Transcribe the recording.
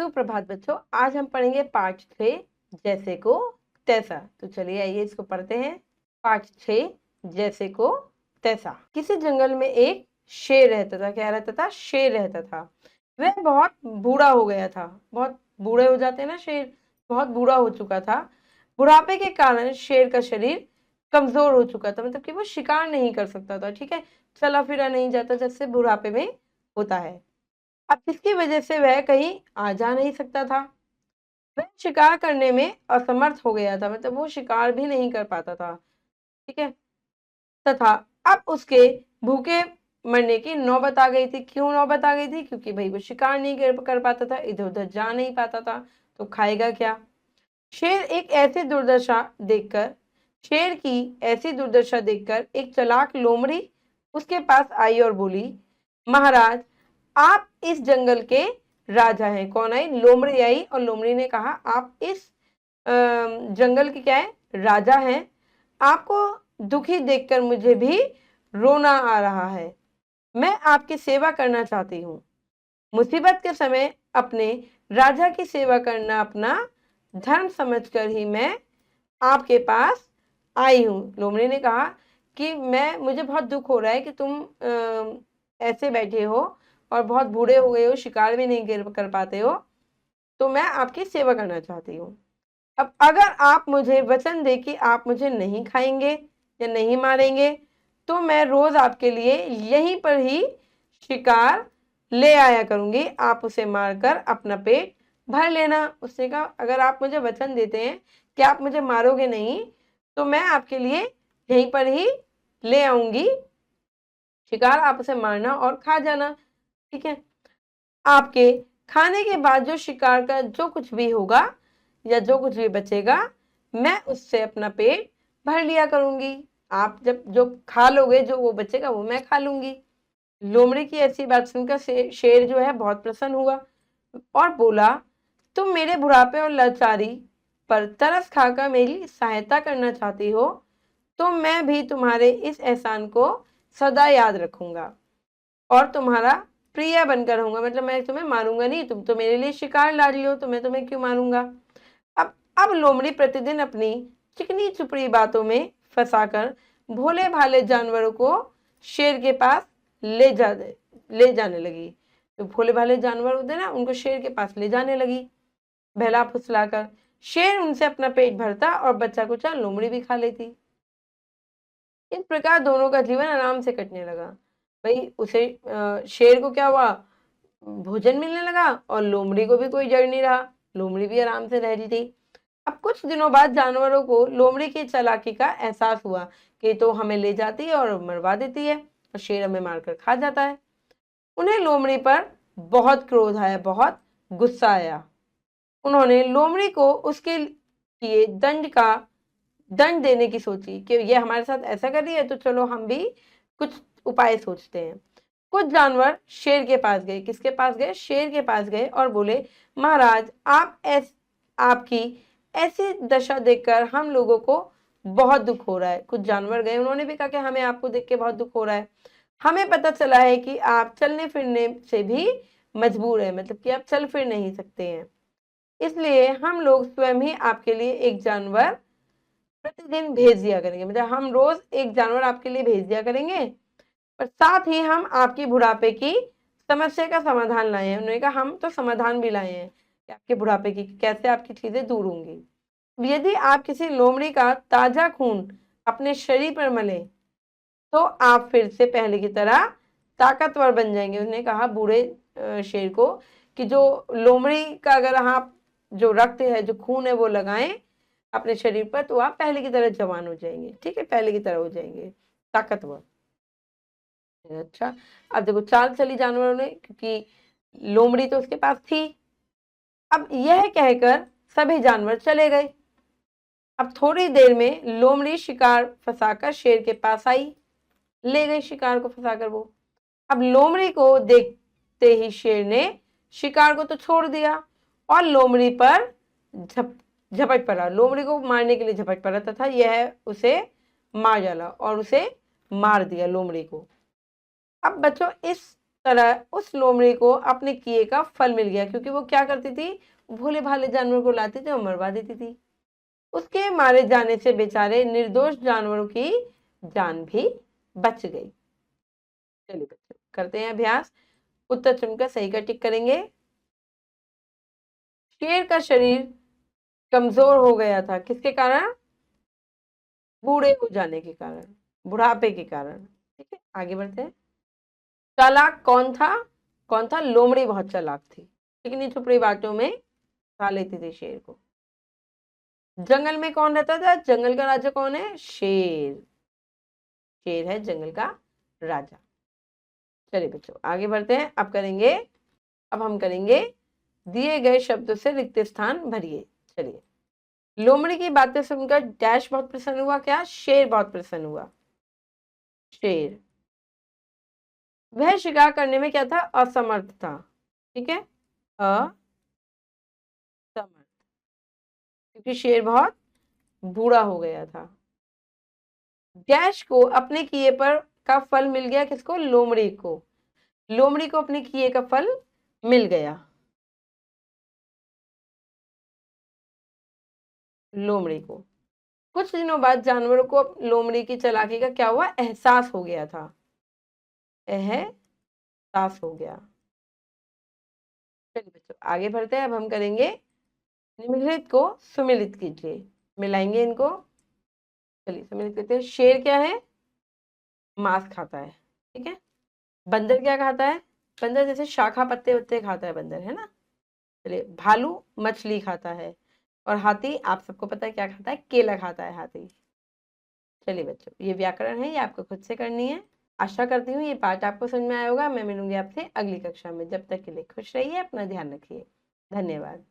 सुप्रभात बच्चों, आज हम पढ़ेंगे पाठ 6 जैसे को तैसा। तो चलिए आइए इसको पढ़ते हैं। पाठ 6 जैसे को तैसा। किसी जंगल में एक शेर रहता था। क्या रहता था? शेर रहता था। वह बहुत बूढ़ा हो गया था। बहुत बूढ़े हो जाते हैं ना शेर, बहुत बूढ़ा हो चुका था। बुढ़ापे के कारण शेर का शरीर कमजोर हो चुका था, मतलब कि वो शिकार नहीं कर सकता था। ठीक है, चला फिरा नहीं जाता जैसे बुढ़ापे में होता है। अब इसकी वजह से वह कहीं आ जा नहीं सकता था। वह शिकार करने में असमर्थ हो गया था, मतलब वो शिकार भी नहीं कर पाता था। ठीक है, तथा अब उसके भूखे मरने की नौबत आ गई थी। क्यों नौबत आ गई थी? क्योंकि भाई वो शिकार नहीं कर पाता था, इधर उधर जा नहीं पाता था, तो खाएगा क्या? शेर एक ऐसी दुर्दशा देखकर शेर की ऐसी दुर्दशा देखकर एक चालाक लोमड़ी उसके पास आई और बोली, महाराज, आप इस जंगल के राजा हैं। कौन आई? लोमड़ी आई। और लोमड़ी ने कहा, आप इस जंगल के क्या है? राजा हैं। आपको दुखी देखकर मुझे भी रोना आ रहा है। मैं आपकी सेवा करना चाहती हूँ। मुसीबत के समय अपने राजा की सेवा करना अपना धर्म समझकर ही मैं आपके पास आई हूँ। लोमड़ी ने कहा कि मुझे बहुत दुख हो रहा है कि तुम ऐसे बैठे हो और बहुत बूढ़े हो गए हो, शिकार भी नहीं कर पाते हो, तो मैं आपकी सेवा करना चाहती हूँ। अब अगर आप मुझे वचन दे कि आप मुझे नहीं खाएंगे या नहीं मारेंगे, तो मैं रोज आपके लिए यहीं पर ही शिकार ले आया करूंगी। आप उसे मारकर अपना पेट भर लेना। उसने कहा, अगर आप मुझे वचन देते हैं कि आप मुझे मारोगे नहीं, तो मैं आपके लिए यहीं पर ही ले आऊंगी शिकार, आप उसे मारना और खा जाना। ठीक है, आपके खाने के बाद जो शिकार का जो कुछ भी होगा या जो कुछ भी बचेगा, मैं उससे अपना पेट भर लिया करूंगी। आप जब जो खा लोगे, जो वो बचेगा वो मैं खा लूंगी। लोमड़ी की ऐसी बात सुनकर शेर जो है बहुत प्रसन्न हुआ और बोला, तुम मेरे बुढ़ापे और लाचारी पर तरस खाकर मेरी सहायता करना चाहती हो, तो मैं भी तुम्हारे इस एहसान को सदा याद रखूंगा और तुम्हारा प्रिय बनकर रहूंगा। मतलब मैं तुम्हें मारूंगा नहीं, तुम तो मेरे लिए शिकार ला रही हो, तो मैं तुम्हें क्यों मारूंगा? अब लोमड़ी प्रतिदिन अपनी चिकनी चुपड़ी बातों में फंसाकर भोले भाले जानवरों को शेर के पास ले जाने लगी। जो भोले भाले जानवर होते ना, उनको शेर के पास ले जाने लगी बहला फुसलाकर। शेर उनसे अपना पेट भरता और बच्चा कुचा लोमड़ी भी खा लेती। इस प्रकार दोनों का जीवन आराम से कटने लगा। भाई उसे शेर को क्या हुआ? भोजन मिलने लगा और लोमड़ी को भी कोई जड़ नहीं रहा। लोमड़ी भी आराम से रह रही थी। अब कुछ दिनों बाद जानवरों को लोमड़ी की चालाकी का एहसास हुआ कि तो हमें ले जाती है और मरवा देती है और शेर हमें मारकर खा जाता है। उन्हें लोमड़ी पर बहुत क्रोध आया, बहुत गुस्सा आया। उन्होंने लोमड़ी को उसके लिए दंड देने की सोची कि ये हमारे साथ ऐसा कर रही है, तो चलो हम भी कुछ उपाय सोचते हैं। कुछ जानवर शेर के पास गए। किसके पास गए? शेर के पास गए और बोले, महाराज, आपकी ऐसी दशा देखकर हम लोगों को बहुत दुख हो रहा है। कुछ जानवर गए, उन्होंने भी कहा कि हमें आपको देख के बहुत दुख हो रहा है। हमें पता चला है कि आप चलने फिरने से भी मजबूर है, मतलब कि आप चल फिर नहीं सकते हैं। इसलिए हम लोग स्वयं ही आपके लिए एक जानवर प्रतिदिन भेज दिया करेंगे। मतलब हम रोज एक जानवर आपके लिए भेज दिया करेंगे और साथ ही हम आपकी बुढ़ापे की समस्या का समाधान लाए हैं। उन्होंने कहा, हम तो समाधान भी लाए हैं कि आपके बुढ़ापे की कैसे आपकी चीजें दूर होंगी। यदि आप किसी लोमड़ी का ताजा खून अपने शरीर पर मले, तो आप फिर से पहले की तरह ताकतवर बन जाएंगे। उसने कहा बूढ़े शेर को कि जो लोमड़ी का अगर आप जो रक्त है, जो खून है, वो लगाएं अपने शरीर पर, तो आप पहले की तरह जवान हो जाएंगे। ठीक है, पहले की तरह हो जाएंगे, ताकतवर। अच्छा, अब देखो चाल चली जानवरों ने, क्योंकि लोमड़ी तो उसके पास थी। अब यह कहकर सभी जानवर चले गए। अब थोड़ी देर में लोमड़ी शिकार फंसाकर शेर के पास आई, ले गई शिकार को फंसाकर वो। अब लोमड़ी को देखते ही शेर ने शिकार को तो छोड़ दिया और लोमड़ी पर झपट पड़ा। लोमड़ी को मारने के लिए झपट पड़ा तथा यह उसे मार डाला और उसे मार दिया लोमड़ी को। अब बच्चों, इस तरह उस लोमड़ी को अपने किए का फल मिल गया, क्योंकि वो क्या करती थी, भोले भाले जानवर को लाती थी और मरवा देती थी। उसके मारे जाने से बेचारे निर्दोष जानवरों की जान भी बच गई। चलिए बच्चों करते हैं अभ्यास। उत्तर चुनकर सही का टिक करेंगे। शेर का शरीर कमजोर हो गया था, किसके कारण, बूढ़े हो जाने के कारण, बुढ़ापे के कारण। ठीक है आगे बढ़ते हैं। चालाक कौन था, कौन था, लोमड़ी बहुत चालाक थी, लेकिन ये छुपड़ी बातों में खा लेती थी शेर को। जंगल में कौन रहता था, जंगल का राजा कौन है, शेर, शेर है जंगल का राजा। चलिए बच्चों आगे बढ़ते हैं। अब हम करेंगे दिए गए शब्दों से रिक्त स्थान भरिए। चलिए, लोमड़ी की बातें सुनकर डैश बहुत प्रसन्न हुआ, क्या, शेर बहुत प्रसन्न हुआ। शेर, वह शिकार करने में क्या था, असमर्थ था। ठीक है, असमर्थ, क्योंकि शेर बहुत बूढ़ा हो गया था। डैश को अपने किए पर का फल मिल गया, किसको, लोमड़ी को, लोमड़ी को अपने किए का फल मिल गया। लोमड़ी को कुछ दिनों बाद जानवरों को लोमड़ी की चालाकी का क्या हुआ, एहसास हो गया था, एहसास हो गया। चलिए बच्चों आगे बढ़ते हैं। अब हम करेंगे निम्नलिखित को सुमिलित कीजिए, मिलाएंगे इनको। चलिए सुमिलित करते हैं। शेर क्या है, मांस खाता है। ठीक है, बंदर क्या खाता है, बंदर जैसे शाखा पत्ते वत्ते खाता है बंदर, है ना। चलिए, भालू मछली खाता है, और हाथी आप सबको पता है क्या खाता है, केला खाता है हाथी। चलिए बच्चों, ये व्याकरण है, ये आपको खुद से करनी है। आशा करती हूँ ये पाठ आपको समझ में आया होगा। मैं मिलूंगी आपसे अगली कक्षा में, जब तक के लिए खुश रहिए, अपना ध्यान रखिए, धन्यवाद।